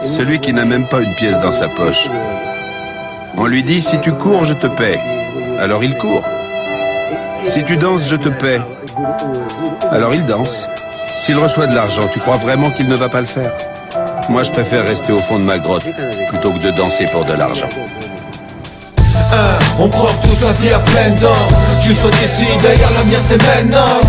Celui qui n'a même pas une pièce dans sa poche. On lui dit, si tu cours, je te paie. Alors il court. Si tu danses, je te paie. Alors il danse. S'il reçoit de l'argent, tu crois vraiment qu'il ne va pas le faire? Moi, je préfère rester au fond de ma grotte plutôt que de danser pour de l'argent. On croque tous la vie à pleines dents. Tu sois d'ici, d'ailleurs la mienne c'est maintenant.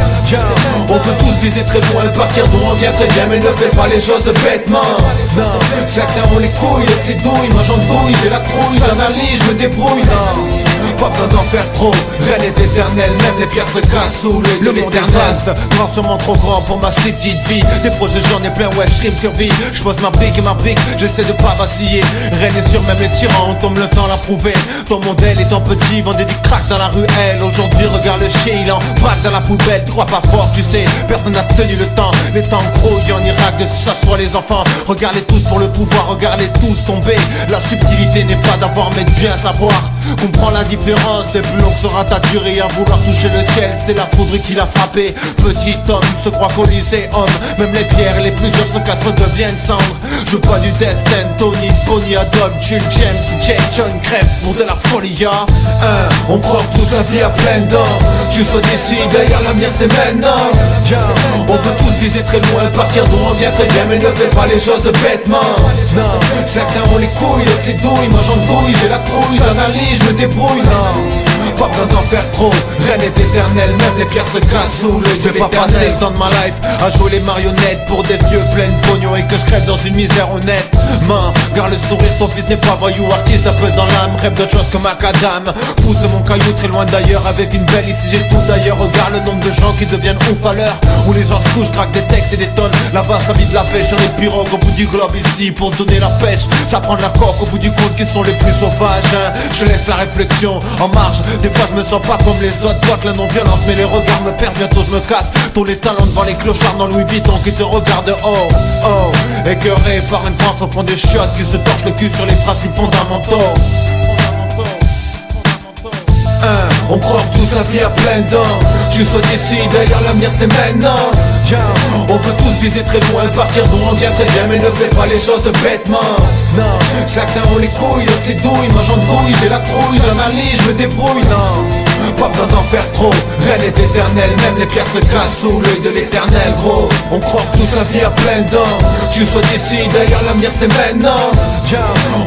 On peut tous viser très loin et partir d'où on vient très bien, mais ne fais pas les choses bêtement. Non, certains ont les couilles et les douilles. Moi j'andouille, j'ai la trouille, j'analyse, je me débrouille. Non, pas besoin d'en faire trop, rien n'est éternel, même les pierres se cassent sous le monde est vaste, grand sûrement trop grand pour ma si petite vie. Des projets j'en ai plein, ouais, je stream survie. Je pose ma brique et ma brique, j'essaie de pas vaciller. Rien n'est sûr, même les tyrans, on tombe le temps l'a prouvé. Ton modèle étant petit, vendait du crack dans la ruelle. Aujourd'hui regarde le chien, il en braque dans la poubelle. Tu crois pas fort, tu sais, personne n'a tenu le temps. Les temps grouillent en Irak, de s'asseoir les enfants. Regarde-les tous pour le pouvoir, regarde-les tous tomber. La subtilité n'est pas d'avoir mais de bien savoir. Comprends la différence, c'est plus long que sera ta durée. À vouloir toucher le ciel, c'est la foudre qui l'a frappé. Petit homme se croit colisée homme. Même les pierres et les plus durs se cassent, redeviennent cendres. Je veux pas du destin, Tony, Bonnie, Adam, Jill, James, Jake, John, crève pour de la folie, ya. On croque tous la vie à pleines dents. Tu sois d'ici, d'ailleurs la mienne c'est maintenant. On peut tous viser très loin, partir d'où on vient très bien, mais ne fais pas les choses bêtement. Non, certains ont les couilles, d'autres les douilles. Moi j'andouille, j'ai la trouille, j'analyse, je me débrouille. Non, pas besoin d'en faire trop, rien n'est éternel, même les pierres se cassent sous le jeu. Je vais pas passer le temps de ma life à jouer les marionnettes pour des vieux pleins de pognon et que je crève dans une misère honnête. Man, garde le sourire, ton fils n'est pas voyou, artiste un peu dans l'âme, rêve d'autre chose que macadam. Pousse mon caillou très loin d'ailleurs avec une belle, ici j'ai tout d'ailleurs. Regarde le nombre de gens qui deviennent ouf à l'heure, où les gens se couchent, craquent des textes et des tonnes. Là-bas ça vide la pêche sur les pirogues au bout du globe, ici pour se donner la pêche. Ça prend de la coque au bout du compte qui sont les plus sauvages, hein. Je laisse la réflexion en marge, des fois je me sens pas comme les autres. Toi que la non-violence mais les regards me perdent, bientôt je me casse. Tous les talents devant les clochards dans Louis Vuitton qui te regardent, oh, oh. Écœuré par une France au fond des chiottes qui se torche le cul sur les principes fondamentaux. On croque tous la vie à pleines dents. Tu sois d'ici, d'ailleurs la mienne c'est maintenant. On peut tous viser très loin, partir d'où on vient très bien, mais ne fais pas les choses bêtement. Non, certains ont les couilles, d'autres les douilles. Moi j'en douille, j'ai la trouille, j'analyse, je me débrouille. Non, pas besoin d'en faire trop, rien n'est éternel. Même les pierres se cassent sous l'œil de l'éternel, gros. On croit que toute la vie a plein dents. Tu sois d'ici, d'ailleurs l'avenir c'est maintenant.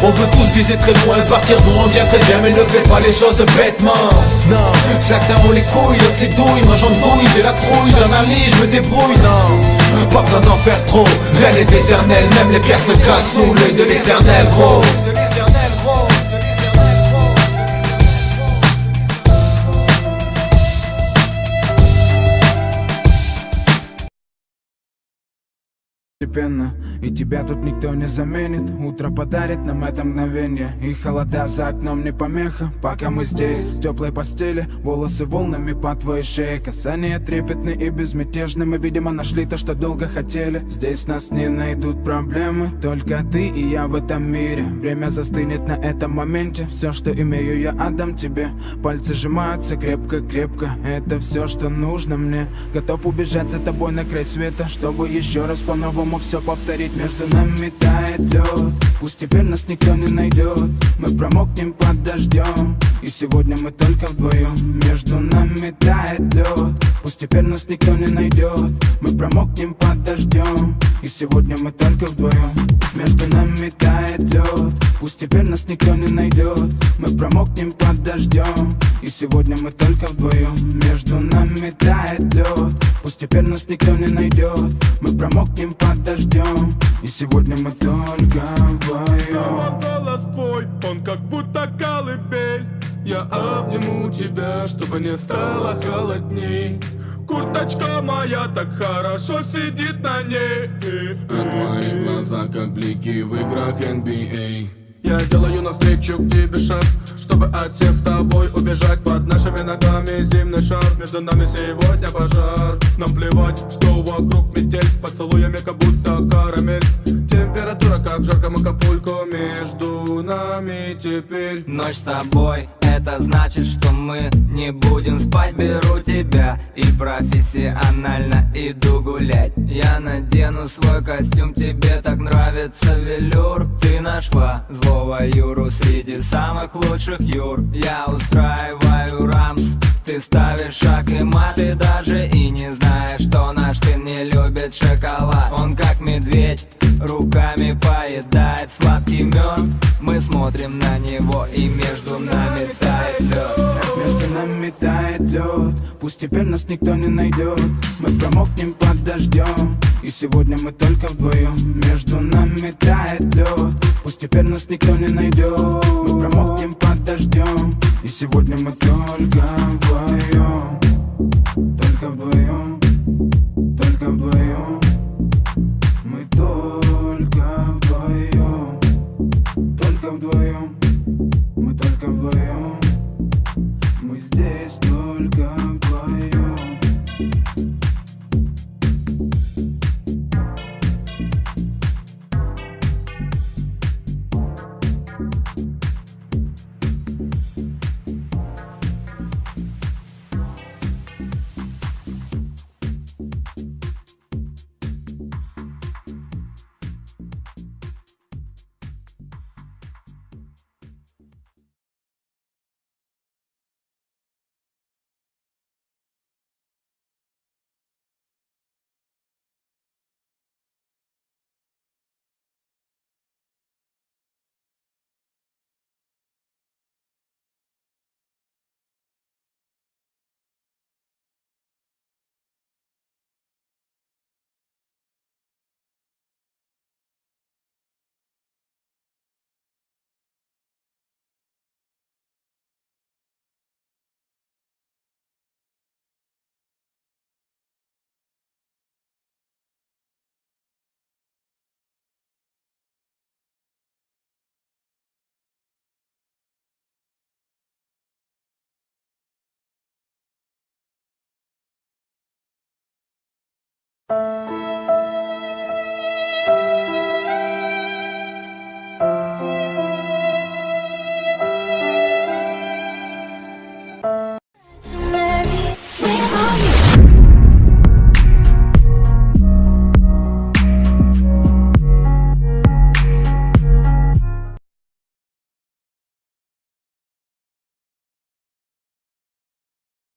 On peut tous viser très loin, partir d'où on vient très bien, mais ne fais pas les choses bêtement. Non, certains ont les couilles, d'autres les douilles. Moi j'en douille, j'ai la trouille, j'analyse, je me débrouille. Non, pas besoin d'en faire trop, rien n'est éternel. Même les pierres se cassent sous l'œil de l'éternel, gros. И тебя тут никто не заменит. Утро подарит нам это мгновение. И холода за окном не помеха. Пока мы здесь, в теплой постели, волосы волнами по твоей шее. Касания трепетны и безмятежны. Мы, видимо, нашли то, что долго хотели. Здесь нас не найдут проблемы. Только ты и я в этом мире. Время застынет на этом моменте. Все, что имею, я отдам тебе. Пальцы сжимаются крепко-крепко. Это все, что нужно мне. Готов убежать за тобой на край света, чтобы еще раз по-новому все повторить. Между нами тает лед, пусть теперь нас никто не найдет. Мы промокнем под дождем, и сегодня мы только вдвоем. Между нами тает лед, пусть теперь нас никто не найдет. Мы промокнем под дождем, и сегодня мы только вдвоем. Между нами тает лед, пусть теперь нас никто не найдет. Мы промокнем под дождем, и сегодня мы только вдвоем. Между нами тает лед, пусть теперь нас никто не найдет. Мы промокнем под дождем, и сегодня мы только вдвоем. Голос твой, он как будто колыбель. Я обниму тебя, чтобы не стало холодней. Курточка моя так хорошо сидит на ней. А твои глаза как блики в играх NBA. Я делаю навстречу к тебе шаг, чтобы от всех с тобой убежать. Под нашими ногами зимний шар, между нами сегодня пожар. Нам плевать, что вокруг метель, с поцелуями как будто карамель. Температура как жарком Акапулько, между нами теперь. Ночь с тобой, это значит, что мы не будем спать. Беру тебя и профессионально иду гулять. Я надену свой костюм, тебе так нравится велюр. Ты нашла злого Юру среди самых лучших Юр. Я устраиваю рамс, ты ставишь шаг и мат. Ты даже и не знаешь, что наш сын не любит шоколад. Он как медведь, руками поедает сладкий мед. Мы смотрим на него, и между нами тает лед. Между нами тает лед, пусть теперь нас никто не найдет. Мы промокнем под дождем, и сегодня мы только вдвоем. Между нами тает лед, пусть теперь нас никто не найдет. Мы промокнем под дождем, и сегодня мы только вдвоем.